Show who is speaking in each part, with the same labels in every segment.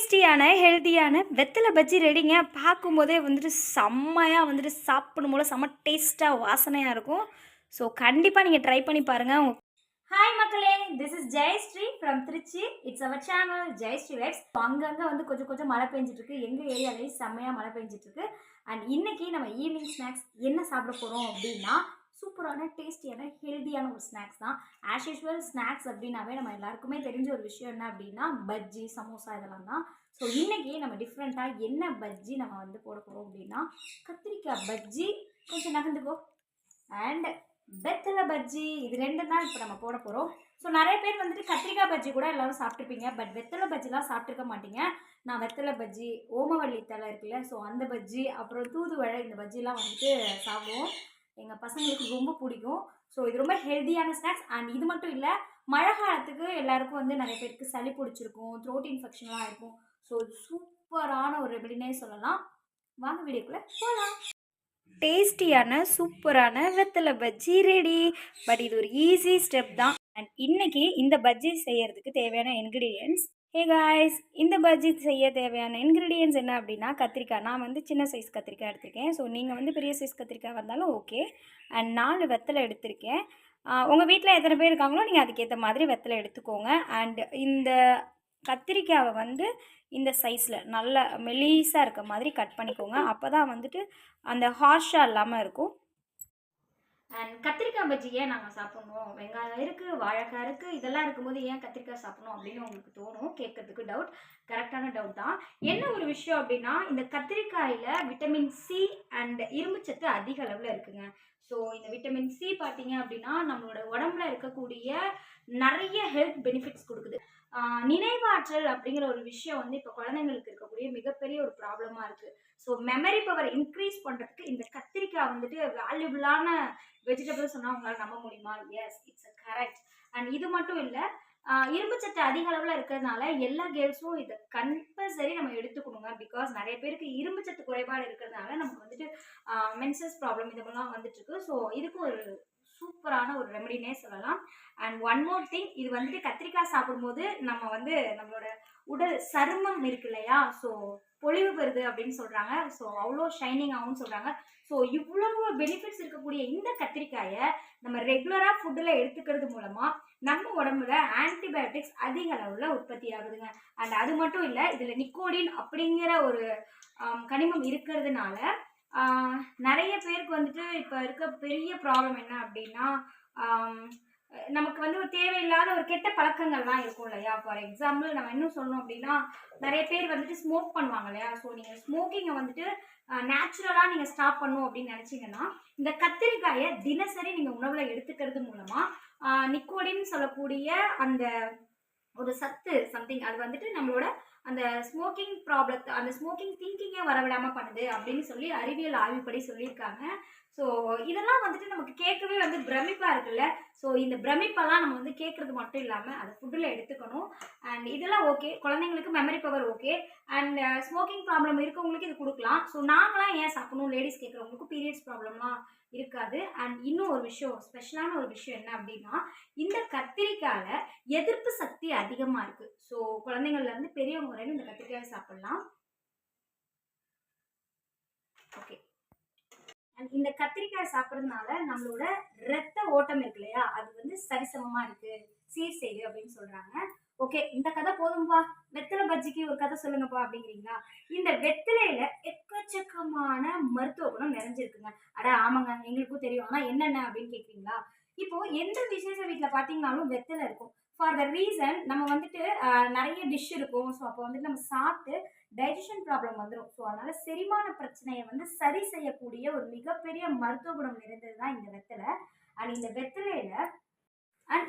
Speaker 1: டேஸ்டியான, ஹெல்த்தியான வெத்தல பஜ்ஜி ரெடிங்க. பார்க்கும்போதே வந்துட்டு செம்மையா வந்துட்டு சாப்பிடும் போல செம்ம டேஸ்ட்டா, வாசனையா இருக்கும். ஸோ கண்டிப்பா நீங்க ட்ரை பண்ணி பாருங்க. ஹாய் மக்களே! This is Jayashree from Trichy. It's our channel Jayashree vibes. அங்கங்க வந்து கொஞ்சம் கொஞ்சம் மழை பெஞ்சிட்டு இருக்கு. எங்க ஏரியாலயும் செம்மையா மழை பெஞ்சிட்டு இருக்கு. அண்ட் இன்னைக்கு நம்ம ஈவினிங் ஸ்நாக்ஸ் என்ன சாப்பிட போறோம் அப்படின்னா, சூப்பரான, டேஸ்டியான, ஹெல்தியான ஒரு ஸ்நாக்ஸ் தான். ஆஸ் யூசுவல் ஸ்நாக்ஸ் அப்படின்னாவே நம்ம எல்லாருக்குமே தெரிஞ்ச ஒரு விஷயம் என்ன அப்படின்னா, பஜ்ஜி, சமோசா இதெல்லாம் தான். ஸோ இன்னைக்கு நம்ம டிஃப்ரெண்ட்டாக என்ன பஜ்ஜி நம்ம வந்து போட போகிறோம் அப்படின்னா, கத்திரிக்காய் பஜ்ஜி, கொஞ்சம் நகர்ந்துக்கோ, அண்ட் வெத்தலை பஜ்ஜி, இது ரெண்டு தான் இப்போ நம்ம போட போகிறோம். ஸோ நிறைய பேர் வந்துட்டு கத்திரிக்காய் பஜ்ஜி கூட எல்லாரும் சாப்பிட்ருப்பீங்க. பட் வெத்தலை பஜ்ஜிலாம் சாப்பிட்ருக்க மாட்டீங்க. நான் வெத்தலை பஜ்ஜி, ஓமவல்லி தலை இருக்குல்ல, ஸோ அந்த பஜ்ஜி, அப்புறம் தூதுவளை, இந்த பஜ்ஜிலாம் வந்துட்டு சாப்பிடுவோம். எங்கள் பசங்களுக்கு ரொம்ப பிடிக்கும். ஸோ இது ரொம்ப ஹெல்த்தியான ஸ்நாக்ஸ். அண்ட் இது மட்டும் இல்லை, மழை காலத்துக்கு எல்லாருக்கும் வந்து நிறைய பேருக்கு சளி பிடிச்சிருக்கும், த்ரோட் இன்ஃபெக்ஷன்லாம் இருக்கும். ஸோ சூப்பரான ஒரு ரெமெடினே சொல்லலாம். வாங்க வீடியோக்குள்ளே போகலாம். டேஸ்டியான, சூப்பரான வெத்தலை பஜ்ஜி ரெடி. பட் இது ஒரு ஈஸி ஸ்டெப் தான். அண்ட் இன்னைக்கு இந்த பஜ்ஜி செய்யறதுக்கு தேவையான இன்க்ரீடியன்ட்ஸ். ஹே காய்ஸ், இந்த பஜ்ஜி செய்ய தேவையான இன்க்ரீடியன்ட்ஸ் என்ன அப்படின்னா, கத்திரிக்காய். நான் வந்து சின்ன சைஸ் கத்திரிக்காய் எடுத்திருக்கேன். ஸோ நீங்கள் வந்து பெரிய சைஸ் கத்திரிக்காய் வந்தாலும் ஓகே. அண்ட் 4 வெத்தலை எடுத்திருக்கேன். உங்கள் வீட்டில் எத்தனை பேர் இருக்காங்களோ நீங்கள் அதுக்கேற்ற மாதிரி வெத்தலை எடுத்துக்கோங்க. அண்ட் இந்த கத்திரிக்காவை வந்து இந்த சைஸில் நல்ல மெலிசாக இருக்க மாதிரி கட் பண்ணிக்கோங்க. அப்போ தான் வந்துட்டு அந்த ஹார்ஷாக இல்லாமல் இருக்கும். அண்ட் கத்திரிக்காய் பஜ்ஜி ஏன் நாங்கள் சாப்பிட்ணும், வெங்காயம் இருக்குது, வாழைக்காய் இருக்குது, இதெல்லாம் இருக்கும்போது ஏன் கத்திரிக்காய் சாப்பிட்ணும் அப்படின்னு உங்களுக்கு தோணும். கேட்கறதுக்கு டவுட், கரெக்டான டவுட் தான். என்ன ஒரு விஷயம் அப்படின்னா, இந்த கத்திரிக்காயில் விட்டமின் சி அண்ட் இரும்புச்சத்து அதிக அளவில் இருக்குங்க. ஸோ இந்த விட்டமின் சி பார்த்தீங்க அப்படின்னா நம்மளோட உடம்புல இருக்கக்கூடிய நிறைய ஹெல்த் பெனிஃபிட்ஸ் கொடுக்குது. நினைவாற்றல் அப்படிங்கிற ஒரு விஷயம் வந்து இப்போ குழந்தைங்களுக்கு இருக்கக்கூடிய மிகப்பெரிய ஒரு ப்ராப்ளமாக இருக்குது. ஸோ மெமரி பவர் இன்க்ரீஸ் பண்ணுறதுக்கு இந்த கத்திரிக்காய் வந்துட்டு வேல்யூபிளான வெஜிடபிள் சொன்னால் உங்களால் நம்ப முடியுமா? S, it's correct. அண்ட் இது மட்டும் இல்லை, இரும்புச்சத்து அதிக அளவில் இருக்கிறதுனால எல்லா கேர்ள்ஸும் இதை கம்பல்சரி நம்ம எடுத்துக்கணுங்க. பிகாஸ் நிறைய பேருக்கு இரும்புச்சத்து குறைபாடு இருக்கிறதுனால நமக்கு வந்துட்டு மென்சஸ் ப்ராப்ளம் இதெல்லாம் வந்துட்டு இருக்கு. ஸோ இதுக்கும் ஒரு சூப்பரான ஒரு ரெமெடினே சொல்லலாம். அண்ட் ஒன் மோர் திங், இது வந்துட்டு கத்திரிக்காய் சாப்பிடும்போது நம்ம வந்து நம்மளோட உடல் சருமம் இருக்கு இல்லையா, ஸோ பொலிவு பெறுது அப்படின்னு சொல்கிறாங்க. ஸோ அவ்வளோ ஷைனிங் ஆகும்னு சொல்கிறாங்க. ஸோ இவ்வளவு பெனிஃபிட்ஸ் இருக்கக்கூடிய இந்த கத்திரிக்காயை நம்ம ரெகுலராக ஃபுட்டில் எடுத்துக்கிறது மூலமாக நம்ம உடம்புல ஆன்டிபயோட்டிக்ஸ் அதிக அளவில் உற்பத்தி ஆகுதுங்க. அண்ட் அது மட்டும் இல்லை, இதில் நிக்கோடின் அப்படிங்கிற ஒரு கனிமம் இருக்கிறதுனால நிறைய பேருக்கு வந்துட்டு இப்போ இருக்க பெரிய ப்ராப்ளம் என்ன அப்படின்னா, நமக்கு வந்து ஒரு தேவையில்லாத ஒரு கெட்ட பழக்கங்கள்லாம் இருக்கும் இல்லையா. ஃபார் எக்ஸாம்பிள் நம்ம இன்னும் சொல்லணும் அப்படின்னா, நிறைய பேர் வந்துட்டு ஸ்மோக் பண்ணுவாங்க இல்லையா. ஸோ நீங்கள் ஸ்மோக்கிங்கை வந்துட்டு நேச்சுரலாக நீங்கள் ஸ்டாப் பண்ணணும் அப்படின்னு நினச்சிங்கன்னா, இந்த கத்திரிக்காயை தினசரி நீங்கள் உணவில் எடுத்துக்கிறது மூலமாக நிக்கோடின்னு சொல்லக்கூடிய அந்த ஒரு சத்து சம்திங் அது வந்துட்டு நம்மளோட அந்த ஸ்மோக்கிங் ப்ராப்ளத்தை, அந்த ஸ்மோக்கிங் திங்கிங்கே வரவிடாமல் பண்ணுது அப்படின்னு சொல்லி அறிவியல் ஆய்வுப்படி சொல்லியிருக்காங்க. ஸோ இதெல்லாம் வந்துட்டு நமக்கு கேட்கவே வந்து பிரமிப்பாக இருக்குல்ல. ஸோ இந்த பிரமிப்பெல்லாம் நம்ம வந்து கேட்குறது மட்டும் இல்லாமல் அதை ஃபுட்டில் எடுத்துக்கணும். அண்ட் இதெல்லாம் ஓகே, குழந்தைங்களுக்கு memory power okay. And smoking problem இருக்கவங்களுக்கு இது கொடுக்கலாம். ஸோ நாங்களாம் ஏன் சாப்பிடணும், லேடிஸ் கேட்குறவங்களுக்கும் பீரியட்ஸ் ப்ராப்ளம்லாம் இருக்காது. அண்ட் இன்னும் ஒரு விஷயம், ஸ்பெஷலான ஒரு விஷயம் என்ன அப்படின்னா, இந்த கத்திரிக்காயில் எதிர்ப்பு சக்தி அதிகமாக இருக்குது. ஸோ குழந்தைங்கள்லேருந்து பெரியவங்க வரையும் இந்த கத்திரிக்காயை சாப்பிட்லாம். ஓகே. அண்ட் இந்த கத்திரிக்காய் சாப்பிட்றதுனால நம்மளோட ரத்த ஓட்டம் இருக்கு இல்லையா, அது வந்து சரிசமமாக இருக்குது, சீர் செய்யுது அப்படின்னு சொல்கிறாங்க. ஓகே, இந்த கதை போதும்பா, வெத்தலை பஜ்ஜிக்கு ஒரு கதை சொல்லுங்கப்பா அப்படிங்கிறீங்களா? இந்த வெத்தலையில எக்கச்சக்கமான மருத்துவ குணம் நிறைஞ்சிருக்குங்க. அட ஆமாங்க, எங்களுக்கும் தெரியும். ஆனால் என்னென்ன அப்படின்னு கேட்குறீங்களா? இப்போ எந்த விசேஷ வீட்டில் பார்த்தீங்கன்னாலும் வெத்தலை இருக்கும். ஃபார் த ரீசன் நம்ம வந்துட்டு நிறைய டிஷ் இருக்கும். ஸோ அப்போ வந்துட்டு நம்ம சாப்பிட்டு டைஜஷன் ப்ராப்ளம் வந்துடும். ஸோ அதனால செரிமான பிரச்சனையை வந்து சரி செய்யக்கூடிய ஒரு மிகப்பெரிய மருத்துவ குணம் நிறைந்தது தான் இந்த வெத்தலை.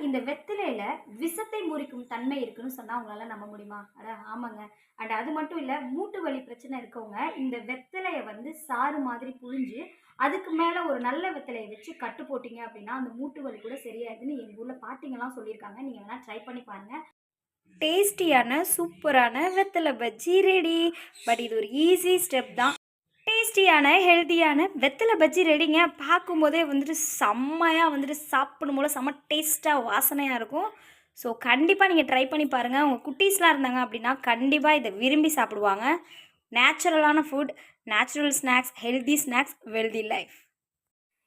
Speaker 1: இந்த வெத்திலையில விஷத்தை முறிக்கும் தன்மை இருக்குன்னு சொன்னா உங்களால நம்ப முடியுமா? அட ஆமாங்க. அண்ட் அது மட்டும் இல்ல, மூட்டு வலி பிரச்சனை இருக்கவங்க இந்த வெத்தலைய வந்து சாறு மாதிரி புழிஞ்சு அதுக்கு மேல ஒரு நல்ல வெத்தலையை வச்சு கட்டு போட்டீங்க அப்படின்னா அந்த மூட்டு வலி கூட சரியாயிருதுன்னு எங்க ஊர்ல பாட்டிங்கெல்லாம் சொல்லியிருக்காங்க. நீங்க வேணா ட்ரை பண்ணி பாருங்க. டேஸ்டியான, சூப்பரான வெத்தலை பஜ்ஜி ரெடி. பட் இது ஒரு ஈஸி ஸ்டெப் தான். டேஸ்டியான, ஹெல்த்தியான வெத்தலை பஜ்ஜி ரெடிங்க. பார்க்கும்போதே வந்துட்டு செம்மையாக வந்துட்டு சாப்பிடும் போல செம்ம டேஸ்ட்டாக வாசனையாக இருக்கும். ஸோ கண்டிப்பாக நீங்கள் ட்ரை பண்ணி பாருங்கள். உங்கள் குட்டீஸ்லாம் இருந்தாங்க அப்படின்னா கண்டிப்பாக இதை விரும்பி சாப்பிடுவாங்க. நேச்சுரலான food, natural snacks, healthy snacks, wealthy life.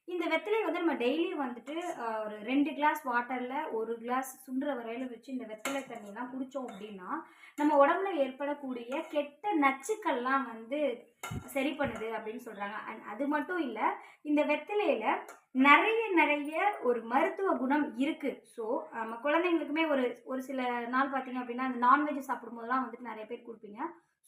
Speaker 1: இந்த வெத்தலை வந்து நம்ம டெய்லியும் வந்துட்டு ஒரு 2 கிளாஸ் வாட்டரில் 1 கிளாஸ் சுண்டுற வரையில் வச்சு இந்த வெத்தலை தண்ணியெலாம் குடித்தோம் அப்படின்னா நம்ம உடம்புல ஏற்படக்கூடிய கெட்ட நச்சுக்கள்லாம் வந்து சரி பண்ணுது அப்படின்னு சொல்கிறாங்க. அண்ட் அது மட்டும் இல்லை, இந்த வெத்தலையில் நிறைய ஒரு மருத்துவ குணம் இருக்குது. ஸோ நம்ம குழந்தைங்களுக்குமே ஒரு ஒரு சில நாள் பார்த்தீங்க அப்படின்னா அந்த நான்வெஜ் சாப்பிடும்போதெல்லாம் வந்துட்டு நிறைய பேர் கொடுப்பீங்க.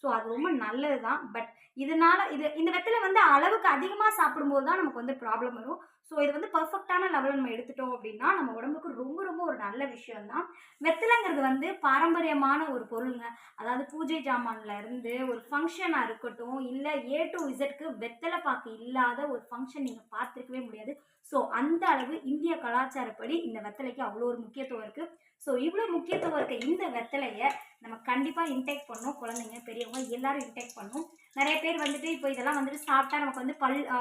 Speaker 1: ஸோ அது ரொம்ப நல்லது தான். பட் இதனால இந்த வெத்தலை வந்து அளவுக்கு அதிகமாக சாப்பிடும்போது தான் நமக்கு வந்து ப்ராப்ளம் வரும். ஸோ இது வந்து பர்ஃபெக்டான லெவலில் நம்ம எடுத்துட்டோம் அப்படின்னா நம்ம உடம்புக்கு ரொம்ப ஒரு நல்ல விஷயம் தான். வெத்தலைங்கிறது வந்து பாரம்பரியமான ஒரு பொருளுங்க. அதாவது பூஜை ஜாமான்ல இருந்து ஒரு ஃபங்க்ஷனாக இருக்கட்டும், இல்லை A to Zக்கு வெத்தலை பாக்கு இல்லாத ஒரு ஃபங்க்ஷன் நீங்கள் பார்த்துருக்கவே முடியாது. ஸோ அந்த அளவு இந்திய கலாச்சாரப்படி இந்த வெத்தலைக்கு அவ்வளோ ஒரு முக்கியத்துவம் இருக்குது. ஸோ இவ்வளோ முக்கியத்துவம் இருக்க இந்த வெத்தலையை நம்ம கண்டிப்பாக இன்டேக் பண்ணணும். குழந்தைங்க, பெரியவங்க எல்லாரும் இன்டேக் பண்ணணும். நிறைய பேர் வந்துட்டு இப்போ இதெல்லாம் வந்துட்டு சாப்பிட்டா நமக்கு வந்து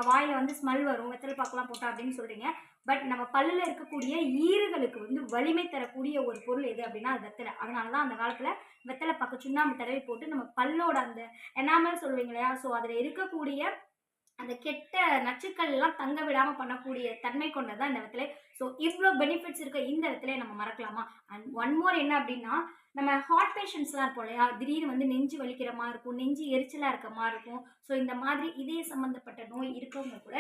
Speaker 1: வாயில் வந்து ஸ்மெல் வரும், வெத்தலை பாக்கெல்லாம் போட்டா அப்படின்னு சொல்கிறீங்க. பட் நம்ம பல்லில் இருக்கக்கூடிய ஈறுகளுக்கு வந்து வலிமை தரக்கூடிய ஒரு பொருள் எது அப்படின்னா அது வெத்தலை. அதனால தான் அந்த காலத்தில் வெத்தலை பாக்கு சுண்ணாம்பு தடவி போட்டு நம்ம பல்லோட அந்த எனாமல் சொல்லுவீங்க இல்லையா, ஸோ அதில் இருக்கக்கூடிய அந்த கெட்ட நச்சுக்கள் எல்லாம் தங்க விடாமல் பண்ணக்கூடிய தன்மை கொண்டது தான் இந்த வெத்தலை. ஸோ இவ்வளோ பெனிஃபிட்ஸ் இருக்க இந்த வெத்தலையை நம்ம மறக்கலாமா? அண்ட் ஒன் மோர் என்ன அப்படின்னா, நம்ம ஹார்ட் பேஷண்ட்ஸ்லாம் இருப்போம் இல்லையா, திடீர்னு வந்து நெஞ்சு வலிக்கிற மாதிரி இருக்கும், நெஞ்சு எரிச்சலாக இருக்க மாதிரி இருக்கும். ஸோ இந்த மாதிரி இதய சம்மந்தப்பட்ட நோய் இருக்கவங்க கூட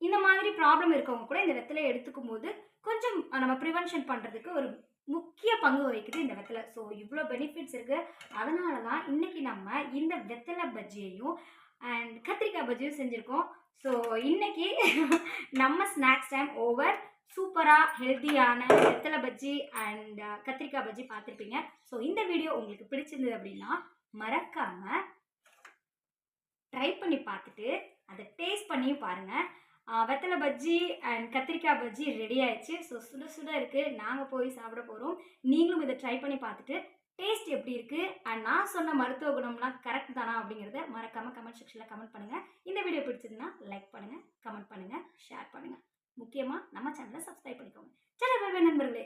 Speaker 1: இந்த மாதிரி ப்ராப்ளம் இருக்கவங்க கூட இந்த வெத்தலையை எடுத்துக்கும் போது கொஞ்சம் நம்ம ப்ரிவென்ஷன் பண்ணுறதுக்கு ஒரு முக்கிய பங்கு வகிக்குது இந்த வெத்தலை. ஸோ இவ்வளோ பெனிஃபிட்ஸ் இருக்குது. அதனால தான் இன்றைக்கி நம்ம இந்த வெத்தலை பஜ்ஜியையும் அண்ட் கத்திரிக்காய் பஜ்ஜியும் செஞ்சுருக்கோம். ஸோ இன்றைக்கி நம்ம ஸ்நாக்ஸ் டைம் ஓவர். சூப்பராக ஹெல்த்தியான வெத்தலை பஜ்ஜி அண்ட் கத்திரிக்காய் பஜ்ஜி பார்த்துருப்பீங்க. ஸோ இந்த வீடியோ உங்களுக்கு பிடிச்சிருந்தது அப்படின்னா மறக்காமல் ட்ரை பண்ணி பார்த்துட்டு அதை டேஸ்ட் பண்ணியும் பாருங்கள். வெத்தலை பஜ்ஜி அண்ட் கத்திரிக்காய் பஜ்ஜி ரெடி ஆயிடுச்சு. ஸோ சுட சுட இருக்குது, நாங்கள் போய் சாப்பிட போகிறோம். நீங்களும் இதை ட்ரை பண்ணி பார்த்துட்டு டேஸ்ட் எப்படி இருக்குது அண்ட் நான் சொன்ன மருத்துவ குணம்லாம் கரெக்ட் தானா அப்படிங்கிறத மறக்காமல் கமெண்ட் செக்ஷனில் கமெண்ட் பண்ணுங்கள். இந்த வீடியோ பிடிச்சதுன்னா லைக் பண்ணுங்கள், கமெண்ட் பண்ணுங்கள், ஷேர் பண்ணுங்கள். முக்கியமாக நம்ம சேனலை சப்ஸ்கிரைப் பண்ணிக்கோங்க. சரி, நண்பர்களே.